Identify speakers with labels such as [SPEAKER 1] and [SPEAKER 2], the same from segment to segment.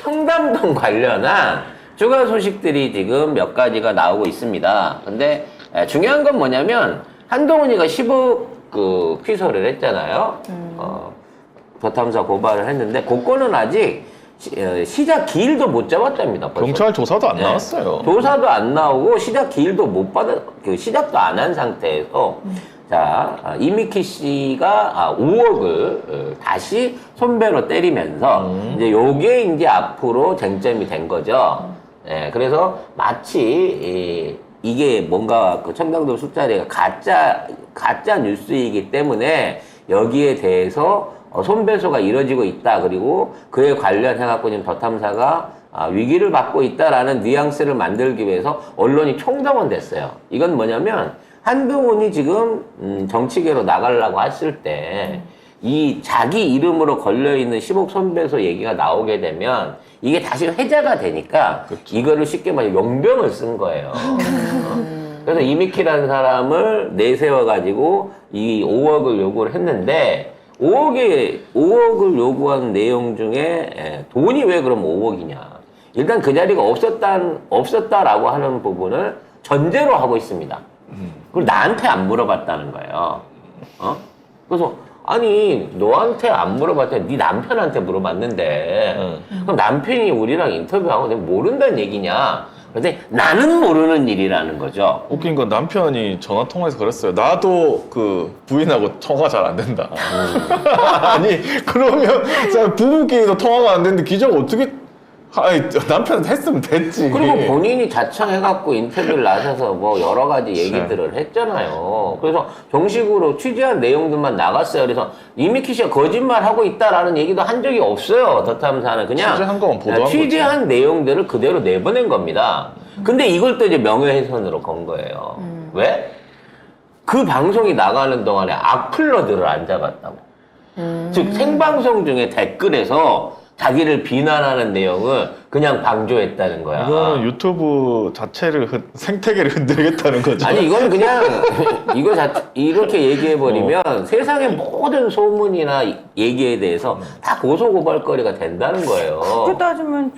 [SPEAKER 1] 청담동 관련한 추가 소식들이 지금 몇 가지가 나오고 있습니다. 근데 중요한 건 뭐냐면 한동훈이가 10억 그 피서를 했잖아요. 더탐사 고발을 했는데 그거는 아직 시작 기일도 못 잡았답니다. 벌써.
[SPEAKER 2] 경찰 조사도 안 나왔어요.
[SPEAKER 1] 조사도 안 나오고 시작 기일도 못 받은 시작도 안 한 상태에서 자 이미키 씨가 5억을 다시 손배로 때리면서 이제 요게 이제 앞으로 쟁점이 된 거죠. 네, 그래서 마치 이게 뭔가 그 청담동 술자리가 가짜 뉴스이기 때문에 여기에 대해서 손배소가 이뤄지고 있다. 그리고 그에 관련해갖고 지금 더탐사가 위기를 받고 있다라는 뉘앙스를 만들기 위해서 언론이 총동원 됐어요. 이건 뭐냐면 한동훈이 지금 정치계로 나가려고 했을 때 이 자기 이름으로 걸려있는 10억 손배소 얘기가 나오게 되면 이게 다시 회자가 되니까 그렇죠. 이거를 쉽게 말해 용병을 쓴 거예요. 그래서 이미키라는 사람을 내세워가지고 이 5억을 요구를 했는데 5억을 요구한 내용 중에 돈이 왜 그럼 5억이냐. 일단 그 자리가 없었다라고 하는 부분을 전제로 하고 있습니다. 그걸 나한테 안 물어봤다는 거예요. 그래서 아니 너한테 안 물어봤더니 네 남편한테 물어봤는데 그럼 남편이 우리랑 인터뷰하고 내가 모른다는 얘기냐. 근데 나는 모르는 일이라는 거죠.
[SPEAKER 2] 웃긴 건 남편이 전화 통화해서 그랬어요. 나도 그 부인하고 통화가 잘 안 된다. 아니 그러면 부부끼리도 통화가 안 되는데 기자가 어떻게? 아니 남편한테 했으면 됐지.
[SPEAKER 1] 그리고 본인이 자청해갖고 인터뷰를 나서서 뭐 여러 가지 얘기들을 했잖아요. 그래서 정식으로 취재한 내용들만 나갔어요. 그래서 이미키 씨가 거짓말하고 있다라는 얘기도 한 적이 없어요. 더탐사는 그냥
[SPEAKER 2] 취재한 거만 보도한
[SPEAKER 1] 취재한 거지. 내용들을 그대로 내보낸 겁니다. 근데 이걸 또 이제 명예훼손으로 건 거예요. 왜? 그 방송이 나가는 동안에 악플러들을 안 잡았다고. 즉 생방송 중에 댓글에서 자기를 비난하는 내용을 그냥 방조했다는 거야.
[SPEAKER 2] 이거는 유튜브 자체를 생태계를 흔들겠다는 거죠.
[SPEAKER 1] 아니 이거는 그냥 이렇게 얘기해버리면 세상의 모든 소문이나 얘기에 대해서 다 고소고발거리가 된다는 거예요.
[SPEAKER 3] 그렇게 따지면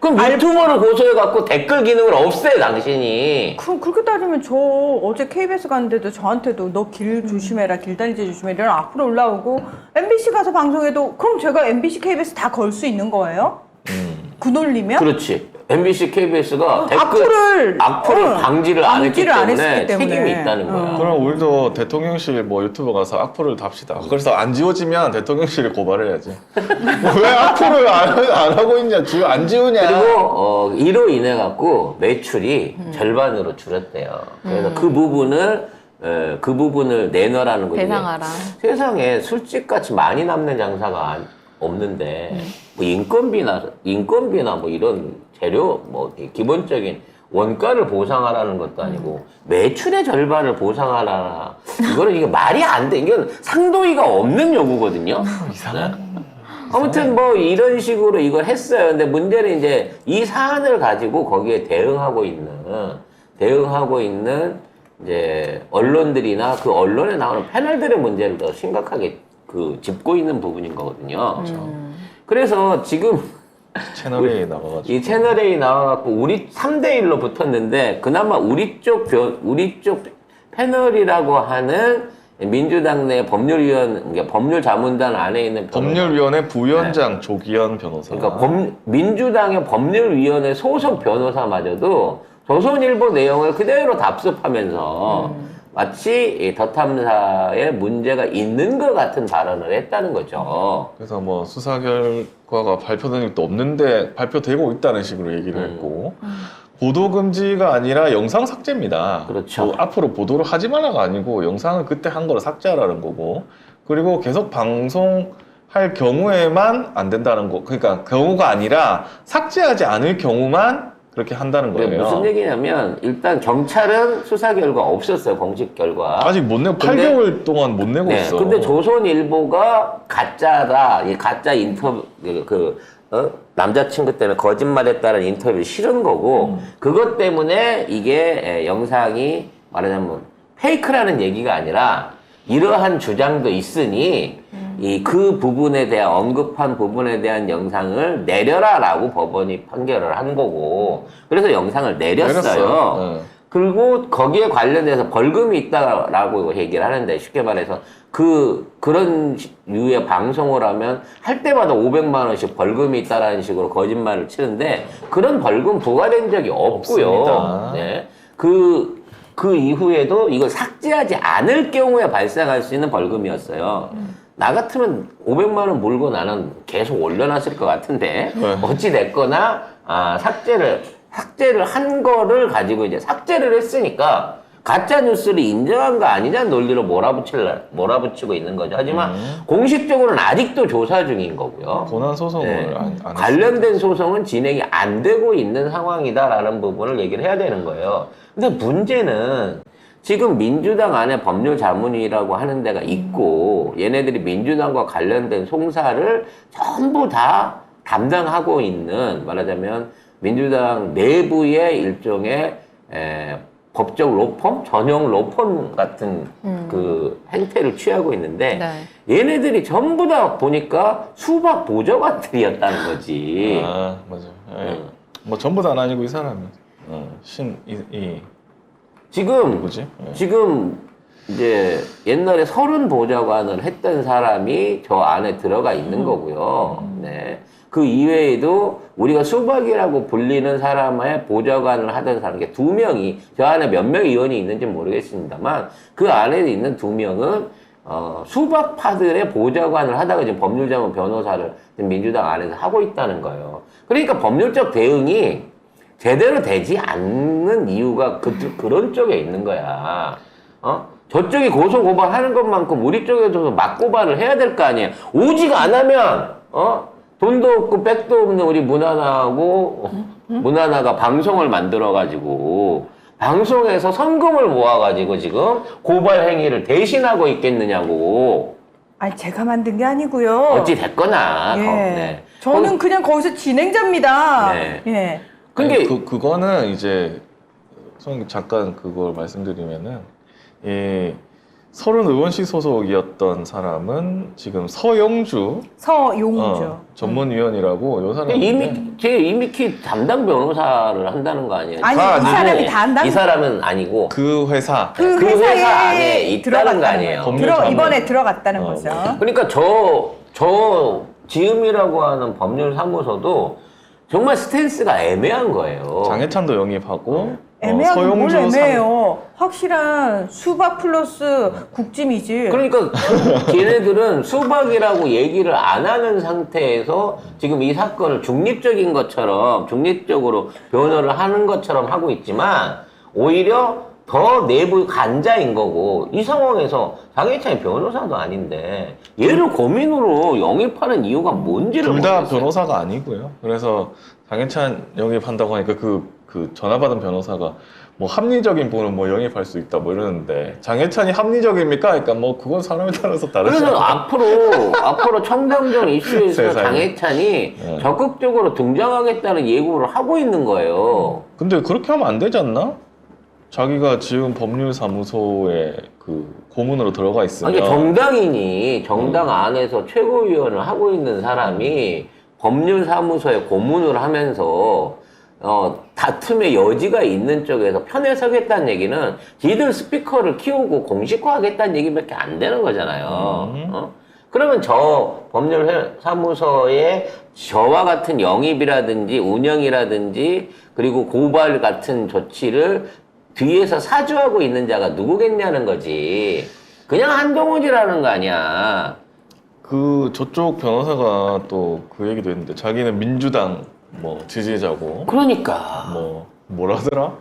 [SPEAKER 1] 그럼 유튜버를 고소해갖고 댓글 기능을 없애 당신이.
[SPEAKER 3] 그럼 그렇게 따지면 저 어제 KBS 갔는데도 저한테도 너 길 조심해라, 길 다니지 조심해라 이런 악플 올라오고 MBC 가서 방송해도 그럼 제가 MBC, KBS 다 걸 수 있는 거예요? 그 논리면?
[SPEAKER 1] 그렇지. MBC, KBS가
[SPEAKER 3] 악플을
[SPEAKER 1] 방지를 안 했기 때문에
[SPEAKER 3] 때문에
[SPEAKER 1] 책임이 있다는 거야.
[SPEAKER 2] 그럼 우리도 대통령실 뭐 유튜브 가서 악플을 답시다. 그래서 안 지워지면 대통령실에 고발해야지. 왜 악플을 안 하고 있냐? 안 지우냐?
[SPEAKER 1] 그리고 이로 인해 갖고 매출이 절반으로 줄었대요. 그래서 그 부분을 내놓으라는 거죠.
[SPEAKER 4] 배상하라.
[SPEAKER 1] 세상에 술집같이 많이 남는 장사가 없는데 뭐 인건비나 뭐 이런 재료 뭐 기본적인 원가를 보상하라는 것도 아니고 매출의 절반을 보상하라. 이거는 이게 말이 안 돼. 이건 상도위가 없는 요구거든요.
[SPEAKER 2] 이상하네.
[SPEAKER 1] 아무튼 뭐 이런 식으로 이걸 했어요. 근데 문제는 이제 이 사안을 가지고 거기에 대응하고 있는 이제 언론들이나 그 언론에 나오는 패널들의 문제를 더 심각하게 짚고 있는 부분인 거거든요. 그래서 지금
[SPEAKER 2] 채널에 나와가지고
[SPEAKER 1] 이 채널A 나와갖고 우리 3대1로 붙었는데 그나마 우리 쪽 패널이라고 하는 민주당 내 법률자문단 안에 있는
[SPEAKER 2] 법률위원회 부위원장 조기현 변호사.
[SPEAKER 1] 그러니까 민주당의 법률위원회 소속 변호사마저도 조선일보 내용을 그대로 답습하면서 마치 더탐사에 문제가 있는 것 같은 발언을 했다는 거죠.
[SPEAKER 2] 그래서 뭐 수사 결과가 발표된 적도 없는데 발표되고 있다는 식으로 얘기를 했고 보도 금지가 아니라 영상 삭제입니다.
[SPEAKER 1] 그렇죠.
[SPEAKER 2] 앞으로 보도를 하지 말라가 아니고 영상을 그때 한 거를 삭제하라는 거고 그리고 계속 방송할 경우에만 안 된다는 거. 그러니까 경우가 아니라 삭제하지 않을 경우만 그렇게 한다는 거예요.
[SPEAKER 1] 무슨 얘기냐면 일단 경찰은 수사 결과 없었어요. 공식 결과.
[SPEAKER 2] 아직 못 내고 8개월 동안 못 내고 있어.
[SPEAKER 1] 근데 조선일보가 가짜다. 이 가짜 인터뷰 남자친구 때문에 거짓말했다는 인터뷰를 실은 거고 그것 때문에 이게 영상이 말하자면 페이크라는 얘기가 아니라 이러한 주장도 있으니 그 부분에 대한 언급한 부분에 대한 영상을 내려라라고 법원이 판결을 한 거고 그래서 영상을 내렸어요.
[SPEAKER 2] 네.
[SPEAKER 1] 그리고 거기에 관련돼서 벌금이 있다라고 얘기를 하는데 쉽게 말해서 그런 류의 방송을 하면 할 때마다 500만 원씩 벌금이 있다라는 식으로 거짓말을 치는데 그런 벌금 부과된 적이 없고요.
[SPEAKER 2] 없습니다.
[SPEAKER 1] 네. 그 이후에도 이걸 삭제하지 않을 경우에 발생할 수 있는 벌금이었어요. 나 같으면 500만 원 물고 나는 계속 올려놨을 것 같은데 어찌 됐거나 삭제를 한 거를 가지고 이제 삭제를 했으니까 가짜 뉴스를 인정한 거 아니냐는 논리로 몰아붙이고 있는 거죠. 하지만 공식적으로는 아직도 조사 중인 거고요.
[SPEAKER 2] 본안 소송을
[SPEAKER 1] 네.
[SPEAKER 2] 안
[SPEAKER 1] 관련된 소송은 진행이 안 되고 있는 상황이다라는 부분을 얘기를 해야 되는 거예요. 근데 문제는 지금 민주당 안에 법률 자문위라고 하는 데가 있고 얘네들이 민주당과 관련된 송사를 전부 다 담당하고 있는 말하자면 민주당 내부의 일종의 법적 로펌, 전용 로펌 같은 그 행태를 취하고 있는데
[SPEAKER 3] 네.
[SPEAKER 1] 얘네들이 전부 다 보니까 수박 보좌관들이었다는 거지.
[SPEAKER 2] 아, 맞아. 뭐 전부 다는 아니고 이 사람이
[SPEAKER 1] 지금
[SPEAKER 2] 누구지?
[SPEAKER 1] 지금 이제 옛날에 30 보좌관을 했던 사람이 저 안에 들어가 있는 거고요. 네. 그 이외에도 우리가 수박이라고 불리는 사람의 보좌관을 하던 사람, 2명이, 저 안에 몇 명의 의원이 있는지 모르겠습니다만, 그 안에 있는 2명은, 수박파들의 보좌관을 하다가 지금 법률자문 변호사를 지금 민주당 안에서 하고 있다는 거예요. 그러니까 법률적 대응이 제대로 되지 않는 이유가 그런 쪽에 있는 거야. 저쪽이 고소고발 하는 것만큼 우리 쪽에도 맞고발을 해야 될 거 아니에요. 오직 안 하면, 돈도 없고 백도 없는 우리 문하나가 방송을 만들어가지고 방송에서 성금을 모아가지고 지금 고발 행위를 대신하고 있겠느냐고.
[SPEAKER 3] 아니 제가 만든 게 아니고요.
[SPEAKER 1] 어찌 됐거나.
[SPEAKER 3] 예.
[SPEAKER 1] 네.
[SPEAKER 3] 저는 그냥 거기서 진행자입니다.
[SPEAKER 1] 네.
[SPEAKER 3] 예.
[SPEAKER 1] 근데
[SPEAKER 2] 그거는 이제 선생님 잠깐 그걸 말씀드리면은 이 30의원실 소속이었던 사람은 지금 서용주 전문위원이라고 요 사람이
[SPEAKER 1] 이미 담당 변호사를 한다는 거 아니에요?
[SPEAKER 3] 아니,
[SPEAKER 2] 이
[SPEAKER 3] 사람이 담당-
[SPEAKER 1] 이 사람은 아니고
[SPEAKER 2] 그 회사
[SPEAKER 3] 그
[SPEAKER 1] 그 회사
[SPEAKER 3] 회사에
[SPEAKER 1] 안에 있다는 거 아니에요?
[SPEAKER 2] 법률 자문.
[SPEAKER 3] 이번에 들어갔다는 거죠.
[SPEAKER 1] 그러니까 저 지음이라고 하는 법률사무소도 정말 스탠스가 애매한 거예요.
[SPEAKER 2] 장해찬도 영입하고
[SPEAKER 3] 애매한 건 뭘
[SPEAKER 2] 서용주
[SPEAKER 3] 애매해요. 확실한 수박 플러스 국짐이지.
[SPEAKER 1] 그러니까 걔네들은 수박이라고 얘기를 안 하는 상태에서 지금 이 사건을 중립적으로 변호를 하는 것처럼 하고 있지만 오히려 더 내부 간자인 거고 이 상황에서 장해찬이 변호사도 아닌데 얘를 고민으로 영입하는 이유가 뭔지를
[SPEAKER 2] 둘 다
[SPEAKER 1] 모르겠어요.
[SPEAKER 2] 변호사가 아니고요. 그래서 장해찬 영입한다고 하니까 그 전화 받은 변호사가 뭐 합리적인 분은 뭐 영입할 수 있다 뭐 이러는데 장해찬이 합리적입니까? 그러니까 뭐 그건 사람에 따라서 다르지.
[SPEAKER 1] 그래서 앞으로 청담동 이슈에서
[SPEAKER 2] 세상에.
[SPEAKER 1] 장해찬이
[SPEAKER 2] 네.
[SPEAKER 1] 적극적으로 등장하겠다는 예고를 하고 있는 거예요.
[SPEAKER 2] 근데 그렇게 하면 안 되지 않나? 자기가 지금 법률사무소에 그 고문으로 들어가 있으면
[SPEAKER 1] 아니 정당인이 정당 안에서 최고위원을 하고 있는 사람이 법률사무소에 고문을 하면서 다툼의 여지가 있는 쪽에서 편에 서겠다는 얘기는 지들 스피커를 키우고 공식화하겠다는 얘기밖에 안 되는 거잖아요. 그러면 저 법률사무소에 저와 같은 영입이라든지 운영이라든지 그리고 고발 같은 조치를 뒤에서 사주하고 있는 자가 누구겠냐는 거지. 그냥 한동훈이라는 거 아니야.
[SPEAKER 2] 그 저쪽 변호사가 또 그 얘기도 했는데 자기는 민주당 뭐 지지자고
[SPEAKER 1] 그러니까.
[SPEAKER 2] 뭐라더라?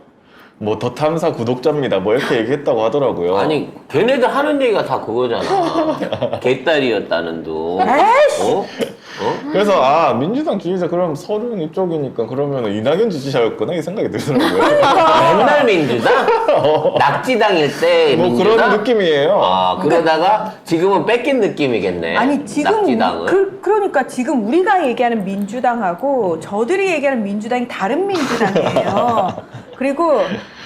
[SPEAKER 2] 뭐 더 탐사 구독자입니다. 뭐 이렇게 얘기했다고 하더라고요.
[SPEAKER 1] 아니 걔네들 하는 얘기가 다 그거잖아. 개딸이었다는 둥.
[SPEAKER 3] 에이씨!
[SPEAKER 2] 그래서 민주당 지지자 그럼 서른 이쪽이니까 그러면 이낙연 지지자였구나 이 생각이 들더라고요.
[SPEAKER 1] 맨날 민주당? 낙지당일 때
[SPEAKER 2] 뭐
[SPEAKER 1] 민주당?
[SPEAKER 2] 그런 느낌이에요.
[SPEAKER 1] 그러다가 지금은 뺏긴 느낌이겠네.
[SPEAKER 3] 아니 지금
[SPEAKER 1] 낙지당은.
[SPEAKER 3] 그러니까 지금 우리가 얘기하는 민주당하고 저들이 얘기하는 민주당이 다른 민주당이에요. 그리고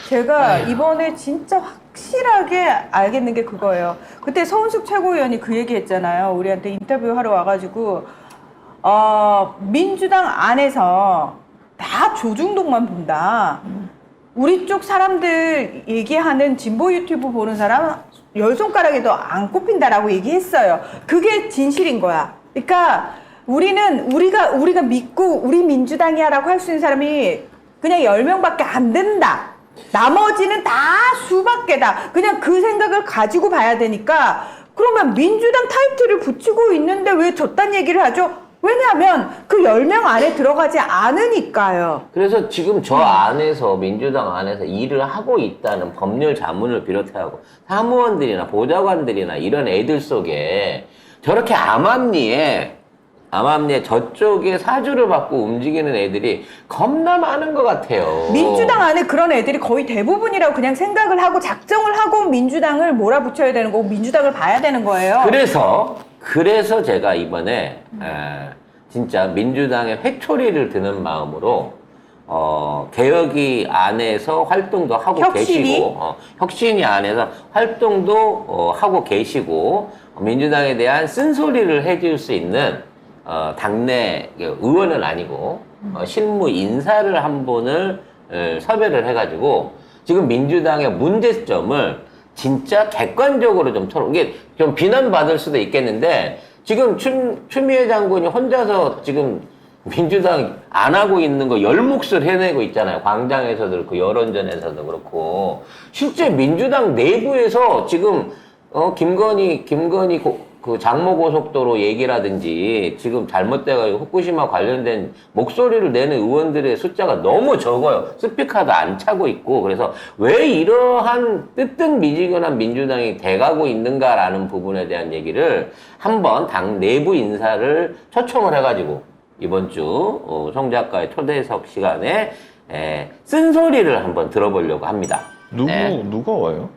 [SPEAKER 3] 제가 이번에 진짜 확실하게 알겠는 게 그거예요. 그때 서은숙 최고위원이 그 얘기 했잖아요. 우리한테 인터뷰하러 와가지고 민주당 안에서 다 조중동만 본다. 우리 쪽 사람들 얘기하는 진보 유튜브 보는 사람 10손가락에도 안 꼽힌다라고 얘기했어요. 그게 진실인 거야. 그러니까 우리가 믿고 우리 민주당이야라고 할 수 있는 사람이 그냥 10명밖에 안 된다. 나머지는 다 수밖에다. 그냥 그 생각을 가지고 봐야 되니까 그러면 민주당 타이틀을 붙이고 있는데 왜 저딴 얘기를 하죠? 왜냐하면 그 10명 안에 들어가지 않으니까요.
[SPEAKER 1] 그래서 지금 저 안에서 민주당 안에서 일을 하고 있다는 법률 자문을 비롯해하고 사무원들이나 보좌관들이나 이런 애들 속에 저렇게 암암리에 저쪽에 사주를 받고 움직이는 애들이 겁나 많은 것 같아요.
[SPEAKER 3] 민주당 안에 그런 애들이 거의 대부분이라고 그냥 생각을 하고 작정을 하고 민주당을 몰아붙여야 되는 거고 민주당을 봐야 되는 거예요.
[SPEAKER 1] 그래서 제가 이번에 진짜 민주당의 회초리를 드는 마음으로 개혁이 안에서 활동도 하고
[SPEAKER 3] 혁신이?
[SPEAKER 1] 계시고 혁신이 안에서 활동도 하고 계시고 민주당에 대한 쓴소리를 해줄 수 있는 당내 의원은 아니고 실무 인사를 한 분을 섭외를 해가지고 지금 민주당의 문제점을 진짜 객관적으로 좀 이게 좀 비난받을 수도 있겠는데 지금 추미애 장군이 혼자서 지금 민주당 안 하고 있는 거 열몫을 해내고 있잖아요. 광장에서도 그렇고 여론전에서도 그렇고 실제 민주당 내부에서 지금 김건희 그 장모고속도로 얘기라든지 지금 잘못돼가지고 후쿠시마 관련된 목소리를 내는 의원들의 숫자가 너무 적어요. 스피커도 안 차고 있고 그래서 왜 이러한 뜨뜻미지근한 민주당이 돼가고 있는가라는 부분에 대한 얘기를 한번 당 내부 인사를 초청을 해가지고 이번 주 송 작가의 초대석 시간에 쓴소리를 한번 들어보려고 합니다.
[SPEAKER 2] 누가 와요?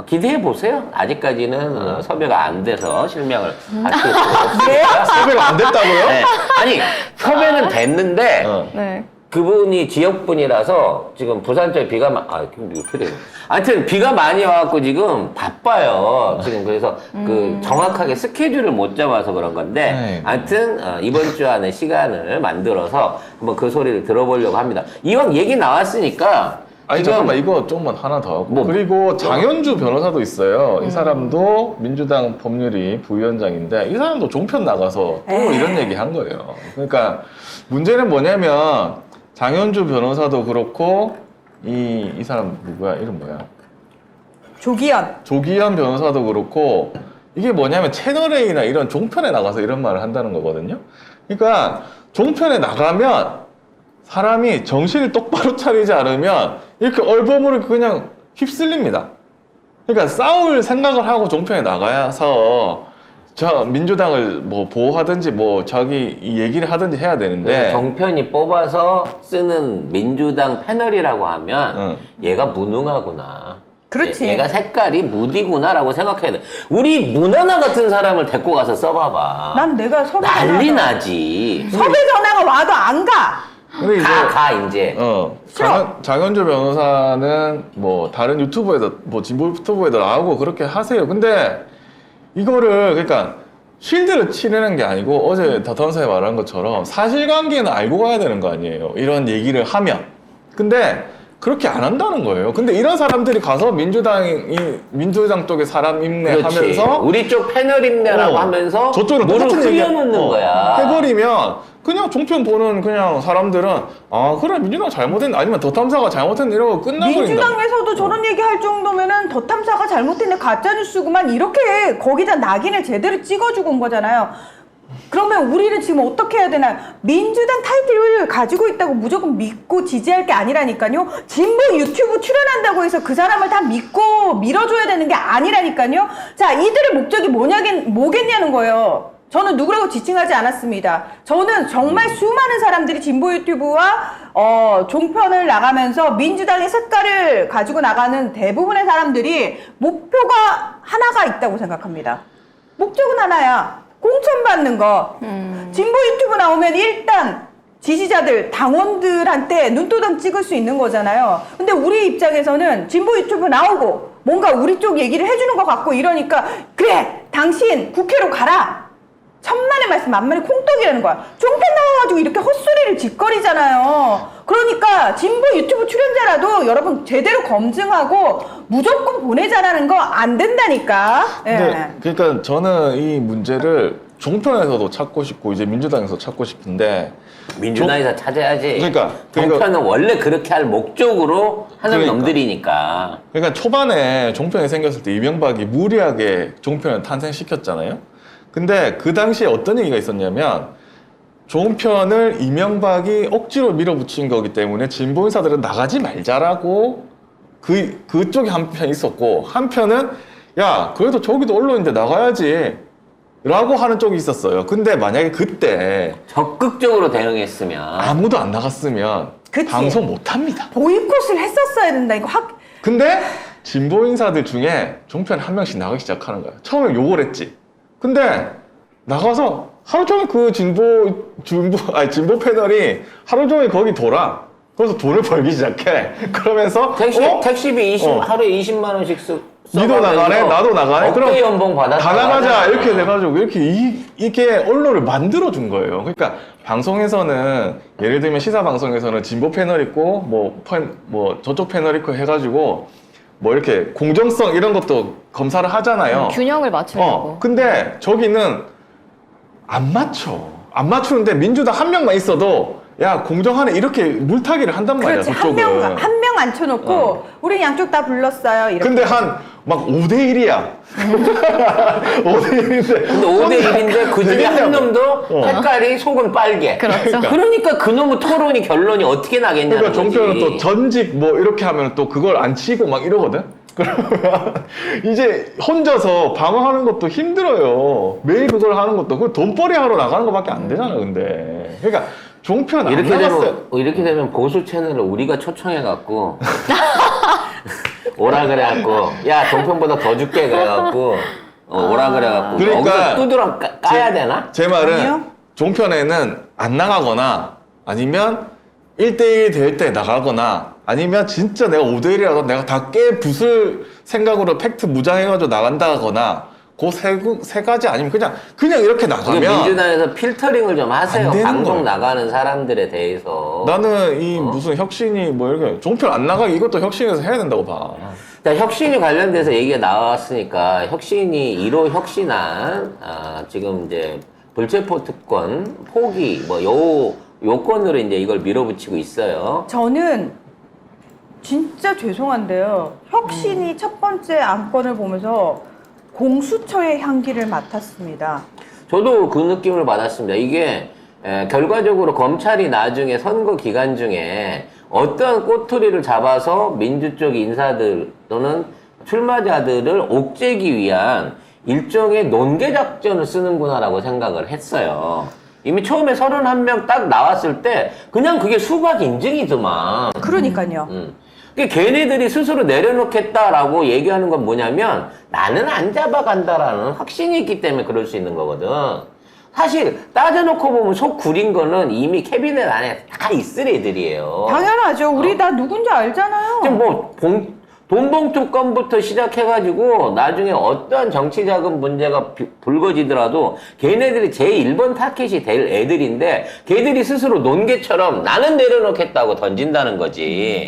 [SPEAKER 1] 기대해 보세요. 아직까지는 섭외가 안 돼서 실명을 할 수 없습니다.
[SPEAKER 2] 섭외가 안 됐다고요?
[SPEAKER 1] 네. 아니 섭외는 됐는데
[SPEAKER 3] 네.
[SPEAKER 1] 그분이 지역분이라서 지금 부산 쪽에 비가 이렇게 돼요. 하여튼 비가 많이 와갖고 지금 바빠요. 지금 그래서 그 정확하게 스케줄을 못 잡아서 그런 건데 하여튼 이번 주 안에 시간을 만들어서 한번 그 소리를 들어보려고 합니다. 이왕 얘기 나왔으니까.
[SPEAKER 2] 아니 잠깐만 이거 조금만 하나 더 하고 그리고 장현주 변호사도 있어요. 이 사람도 민주당 법률위 부위원장인데 이 사람도 종편 나가서 또 이런 얘기 한 거예요. 그러니까 문제는 뭐냐면 장현주 변호사도 그렇고 이 사람 누구야? 이름 뭐야? 조기현 변호사도 그렇고 이게 뭐냐면 채널A나 이런 종편에 나가서 이런 말을 한다는 거거든요. 그러니까 종편에 나가면 사람이 정신을 똑바로 차리지 않으면 이렇게 얼버무려 그냥 휩쓸립니다. 그러니까 싸울 생각을 하고 종편에 나가서 저 민주당을 뭐 보호하든지 뭐 자기 얘기를 하든지 해야 되는데
[SPEAKER 1] 정편이 뽑아서 쓰는 민주당 패널이라고 하면 얘가 무능하구나.
[SPEAKER 3] 그렇지.
[SPEAKER 1] 얘가 색깔이 무디구나라고 생각해야 돼. 우리 문하나 같은 사람을 데리고 가서 써봐봐.
[SPEAKER 3] 난 내가 섭외
[SPEAKER 1] 난리 나지.
[SPEAKER 3] 섭외 전화가 와도 안 가.
[SPEAKER 2] 근데
[SPEAKER 1] 이제.
[SPEAKER 2] 장현주 변호사는 뭐 다른 유튜브에도 뭐 진보 유튜브에도 나오고 그렇게 하세요. 근데 이거를 그러니까 쉴드를 치르는 게 아니고 어제 다턴사에 말한 것처럼 사실관계는 알고 가야 되는 거 아니에요. 이런 얘기를 하면. 근데 그렇게 안 한다는 거예요. 근데 이런 사람들이 가서 민주당 쪽에 사람 임내하면서
[SPEAKER 1] 우리 쪽 패널 임내라고 하면서
[SPEAKER 2] 저쪽으로
[SPEAKER 1] 물을
[SPEAKER 2] 똑같은 얘기
[SPEAKER 1] 흘려놓는 거야.
[SPEAKER 2] 해버리면 그냥 종편 보는 그냥 사람들은 그래 민주당 잘못했네 아니면 더 탐사가 잘못했네 이러고 끝나버린다.
[SPEAKER 3] 민주당에서도 저런 얘기 할 정도면은 더 탐사가 잘못했네 가짜뉴스구만 이렇게 거기다 낙인을 제대로 찍어주고 온 거잖아요. 그러면 우리는 지금 어떻게 해야 되나요? 민주당 타이틀을 가지고 있다고 무조건 믿고 지지할 게 아니라니까요. 진보 유튜브 출연한다고 해서 그 사람을 다 믿고 밀어줘야 되는 게 아니라니까요. 자, 이들의 목적이 뭐겠냐는 거예요. 저는 누구라고 지칭하지 않았습니다. 저는 정말 수많은 사람들이 진보 유튜브와 종편을 나가면서 민주당의 색깔을 가지고 나가는 대부분의 사람들이 목표가 하나가 있다고 생각합니다. 목적은 하나야. 공천받는 거. 진보 유튜브 나오면 일단 지지자들, 당원들한테 눈도장 찍을 수 있는 거잖아요. 근데 우리 입장에서는 진보 유튜브 나오고 뭔가 우리 쪽 얘기를 해주는 것 같고 이러니까 그래 당신 국회로 가라. 천만의 말씀 만만의 콩떡이라는 거야. 종편 나와가지고 이렇게 헛소리를 짓거리잖아요. 그러니까 진보 유튜브 출연자라도 여러분 제대로 검증하고 무조건 보내자라는 거 안 된다니까. 예.
[SPEAKER 2] 근데 그러니까 저는 이 문제를 종편에서도 찾고 싶고 이제 민주당에서 찾고 싶은데
[SPEAKER 1] 민주당에서 찾아야지.
[SPEAKER 2] 그러니까
[SPEAKER 1] 종편은 원래 그렇게 할 목적으로 하는
[SPEAKER 2] 그러니까.
[SPEAKER 1] 놈들이니까.
[SPEAKER 2] 그러니까 초반에 종편이 생겼을 때 이명박이 무리하게 종편을 탄생시켰잖아요. 근데 그 당시에 어떤 얘기가 있었냐면 종편을 이명박이 억지로 밀어붙인 거기 때문에 진보 인사들은 나가지 말자라고 그쪽에 한편 있었고 한편은 야 그래도 저기도 언론인데 나가야지 라고 하는 쪽이 있었어요. 근데 만약에 그때
[SPEAKER 1] 적극적으로 대응했으면.
[SPEAKER 2] 아무도 안 나갔으면
[SPEAKER 3] 그치.
[SPEAKER 2] 방송 못 합니다.
[SPEAKER 3] 보이콧을 했었어야 된다. 이거 확
[SPEAKER 2] 근데 진보 인사들 중에 종편 한 명씩 나가기 시작하는 거야. 처음에 욕을 했지. 근데 나가서 하루 종일 그 진보 패널이 하루 종일 거기 돌아. 그래서 돈을 벌기 시작해. 그러면서
[SPEAKER 1] 택시비 하루에 20만 원씩
[SPEAKER 2] 니도 나가네, 나도 나가네.
[SPEAKER 1] 억대 연봉 받아
[SPEAKER 2] 다 나가자 이렇게 돼가지고 이렇게 이게 언론을 만들어 준 거예요. 그러니까 방송에서는 예를 들면 시사 방송에서는 진보 패널 있고 뭐 저쪽 패널 있고 해가지고 뭐 이렇게 공정성 이런 것도 검사를 하잖아요.
[SPEAKER 4] 균형을 맞추려고.
[SPEAKER 2] 근데 저기는 안 맞춰. 안 맞추는데 민주당 한 명만 있어도 야 공정하네 이렇게 물타기를 한단 말이야.
[SPEAKER 3] 그렇지.
[SPEAKER 2] 그쪽은.
[SPEAKER 3] 한 명 앉혀놓고 우리 양쪽 다 불렀어요. 이렇게.
[SPEAKER 2] 근데 막 5대1이야. 5대1인데.
[SPEAKER 1] 근데 5대1인데 그 중에 한 놈도 색깔이 속은 빨개.
[SPEAKER 4] 그렇죠.
[SPEAKER 1] 그러니까 그 놈의 토론이 결론이 어떻게 나겠냐는
[SPEAKER 2] 그러니까
[SPEAKER 1] 거지.
[SPEAKER 2] 종편은 또 전직 뭐 이렇게 하면 또 그걸 안 치고 막 이러거든? 그러면 이제 혼자서 방어하는 것도 힘들어요. 매일 그걸 하는 것도 그 돈벌이 하러 나가는 것밖에 안 되잖아, 근데. 그러니까 종편 안 나갔어요.
[SPEAKER 1] 이렇게 되면 보수 채널을 우리가 초청해갖고 오라 그래갖고 야 종편보다 더 줄게 그래갖고 오라 그래갖고
[SPEAKER 2] 그러니까
[SPEAKER 1] 여기서 두드러 까야 되나?
[SPEAKER 2] 제 말은
[SPEAKER 3] 아니요.
[SPEAKER 2] 종편에는 안 나가거나 아니면 1대1 될 때 나가거나 아니면 진짜 내가 5대1이라도 내가 다 부술 생각으로 팩트 무장해가지고 나간다거나 그 세 가지 아니면 그냥 이렇게 나가면
[SPEAKER 1] 민주당에서 필터링을 좀 하세요.
[SPEAKER 2] 안 되는
[SPEAKER 1] 방송
[SPEAKER 2] 거예요.
[SPEAKER 1] 나가는 사람들에 대해서.
[SPEAKER 2] 나는 이 무슨 혁신이 뭐 이렇게 종편 안 나가기 이것도 혁신에서 해야 된다고 봐.
[SPEAKER 1] 자, 혁신이 관련돼서 얘기가 나왔으니까 혁신이 1호 혁신안 지금 이제 불체포 특권 포기 요건으로 이제 이걸 밀어붙이고 있어요.
[SPEAKER 3] 저는 진짜 죄송한데요. 혁신이 첫 번째 안건을 보면서 공수처의 향기를 맡았습니다.
[SPEAKER 1] 저도 그 느낌을 받았습니다. 이게 결과적으로 검찰이 나중에 선거 기간 중에 어떤 꼬투리를 잡아서 민주 쪽 인사들 또는 출마자들을 옥죄기 위한 일종의 논개 작전을 쓰는구나라고 생각을 했어요. 이미 처음에 31명 딱 나왔을 때 그냥 그게 수박 인증이더만.
[SPEAKER 3] 그러니까요.
[SPEAKER 1] 그러니까 걔네들이 스스로 내려놓겠다라고 얘기하는 건 뭐냐면 나는 안 잡아간다라는 확신이 있기 때문에 그럴 수 있는 거거든. 사실 따져놓고 보면 속 구린 거는 이미 캐비넷 안에 다 있을 애들이에요.
[SPEAKER 3] 당연하죠. 우리 다 누군지 알잖아요.
[SPEAKER 1] 지금 뭐 돈봉투 건부터 시작해가지고 나중에 어떤 정치자금 문제가 불거지더라도 걔네들이 제1번 타켓이 될 애들인데 걔들이 스스로 논개처럼 나는 내려놓겠다고 던진다는 거지.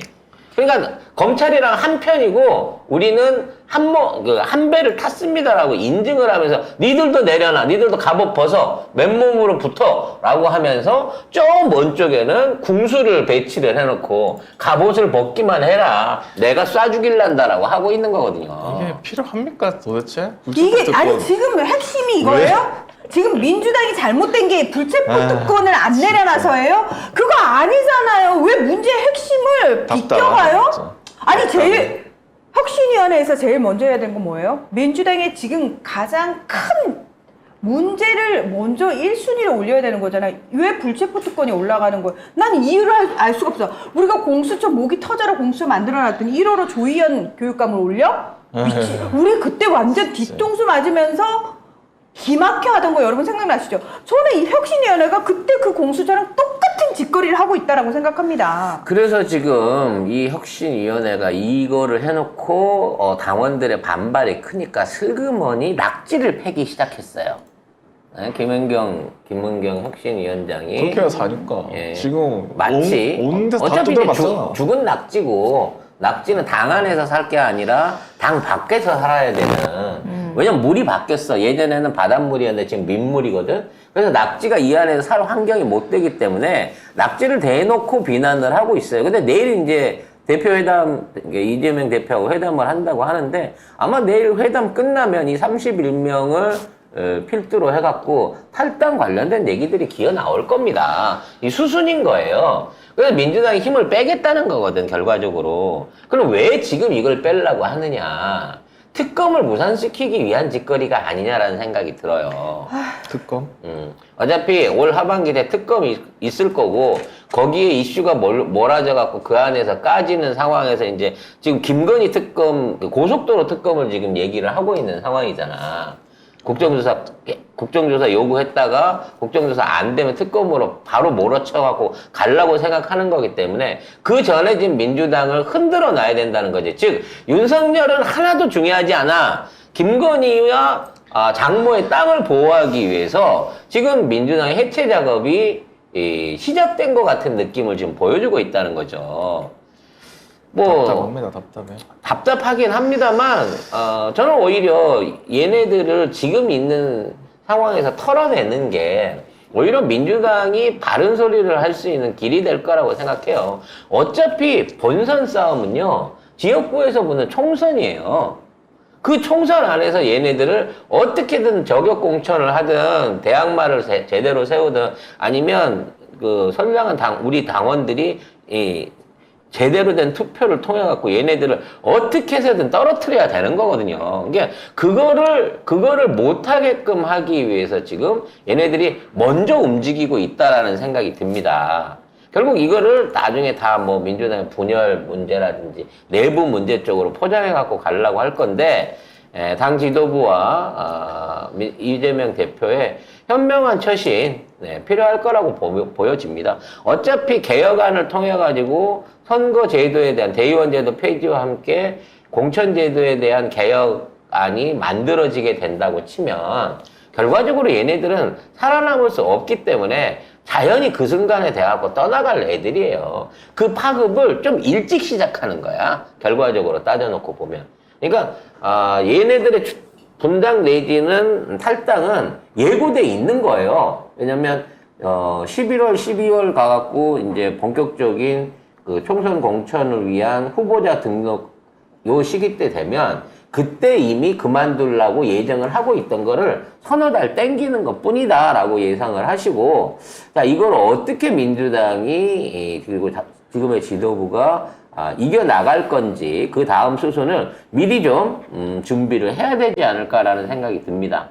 [SPEAKER 1] 그러니까 검찰이랑 한 편이고 우리는 한 배를 탔습니다라고 인증을 하면서 니들도 내려놔, 니들도 갑옷 벗어, 맨몸으로 붙어 라고 하면서 저 먼 쪽에는 궁수를 배치를 해놓고 갑옷을 벗기만 해라, 내가 쏴 죽일란다라고 하고 있는 거거든요.
[SPEAKER 2] 이게 필요합니까 도대체?
[SPEAKER 3] 이게 아니 지금 핵심이 이거예요? 지금 민주당이 잘못된 게 불체포 특권을 안 내려놔서예요? 그거 아니잖아요. 왜 문제의 핵심을 비껴가요? 아니 제일 혁신위원회에서 제일 먼저 해야 되는 건 뭐예요? 민주당의 지금 가장 큰 문제를 먼저 1순위로 올려야 되는 거잖아요. 왜 불체포 특권이 올라가는 거예요? 난 이유를 알 수가 없어. 우리가 공수처 목이 터져라 공수처 만들어놨더니 1호로 조희연 교육감을 올려? 우리 그때 완전 뒤통수 맞으면서 기막혀 하던 거 여러분 생각나시죠? 저는 이 혁신위원회가 그때 그 공수처랑 똑같은 짓거리를 하고 있다라고 생각합니다.
[SPEAKER 1] 그래서 지금 이 혁신위원회가 이거를 해놓고 당원들의 반발이 크니까 슬그머니 낙지를 패기 시작했어요. 네, 김은경 혁신위원장이
[SPEAKER 2] 그렇게 해야 사니까.
[SPEAKER 1] 예.
[SPEAKER 2] 지금
[SPEAKER 1] 마치
[SPEAKER 2] 온 데서 다
[SPEAKER 1] 어차피 이제
[SPEAKER 2] 뜯어봤잖아.
[SPEAKER 1] 죽은 낙지고 낙지는 당 안에서 살 게 아니라 당 밖에서 살아야 되는. 왜냐면 물이 바뀌었어. 예전에는 바닷물이었는데 지금 민물이거든. 그래서 낙지가 이 안에서 살 환경이 못 되기 때문에 낙지를 대놓고 비난을 하고 있어요. 근데 내일 이제 대표회담, 이재명 대표하고 회담을 한다고 하는데 아마 내일 회담 끝나면 이 31명을 필두로 해갖고 탈당 관련된 얘기들이 기어 나올 겁니다. 이 수순인 거예요. 그래서 민주당이 힘을 빼겠다는 거거든, 결과적으로. 그럼 왜 지금 이걸 빼려고 하느냐. 특검을 무산시키기 위한 짓거리가 아니냐라는 생각이 들어요.
[SPEAKER 2] 특검?
[SPEAKER 1] 어차피 올 하반기 때 특검이 있을 거고, 거기에 이슈가 몰아져갖고 그 안에서 까지는 상황에서 이제 지금 김건희 특검, 고속도로 특검을 지금 얘기를 하고 있는 상황이잖아. 국정조사 요구했다가 국정조사 안 되면 특검으로 바로 몰아쳐갖고 가려고 생각하는 거기 때문에 그 전에 지금 민주당을 흔들어 놔야 된다는 거지. 즉, 윤석열은 하나도 중요하지 않아. 김건희와 장모의 땅을 보호하기 위해서 지금 민주당의 해체 작업이 시작된 것 같은 느낌을 지금 보여주고 있다는 거죠.
[SPEAKER 2] 답답합니다, 답답해.
[SPEAKER 1] 답답하긴 합니다만, 저는 오히려 얘네들을 지금 있는 상황에서 털어내는 게 오히려 민주당이 바른 소리를 할 수 있는 길이 될 거라고 생각해요. 어차피 본선 싸움은요, 지역구에서 보는 총선이에요. 그 총선 안에서 얘네들을 어떻게든 저격 공천을 하든 대항마를 제대로 세우든 아니면 그 선량한 우리 당원들이 제대로 된 투표를 통해 갖고 얘네들을 어떻게 해서든 떨어뜨려야 되는 거거든요. 그러니까 그거를 못 하게끔 하기 위해서 지금 얘네들이 먼저 움직이고 있다라는 생각이 듭니다. 결국 이거를 나중에 다 뭐 민주당의 분열 문제라든지 내부 문제 쪽으로 포장해 갖고 가려고 할 건데, 당 지도부와 이재명 대표의 현명한 처신 필요할 거라고 보여집니다. 어차피 개혁안을 통해 가지고 선거제도에 대한 대의원제도 폐지와 함께 공천제도에 대한 개혁안이 만들어지게 된다고 치면 결과적으로 얘네들은 살아남을 수 없기 때문에 자연히 그 순간에 대하고 떠나갈 애들이에요. 그 파급을 좀 일찍 시작하는 거야. 결과적으로 따져놓고 보면. 그러니까 얘네들의 분당 내지는 탈당은 예고돼 있는 거예요. 왜냐면 11월, 12월 가갖고 이제 본격적인 그 총선 공천을 위한 후보자 등록 요 시기 때 되면 그때 이미 그만두려고 예정을 하고 있던 거를 서너 달 땡기는 것 뿐이다 라고 예상을 하시고, 자, 이걸 어떻게 민주당이 그리고 지금의 지도부가 이겨나갈 건지 그 다음 수순을 미리 좀 준비를 해야 되지 않을까라는 생각이 듭니다.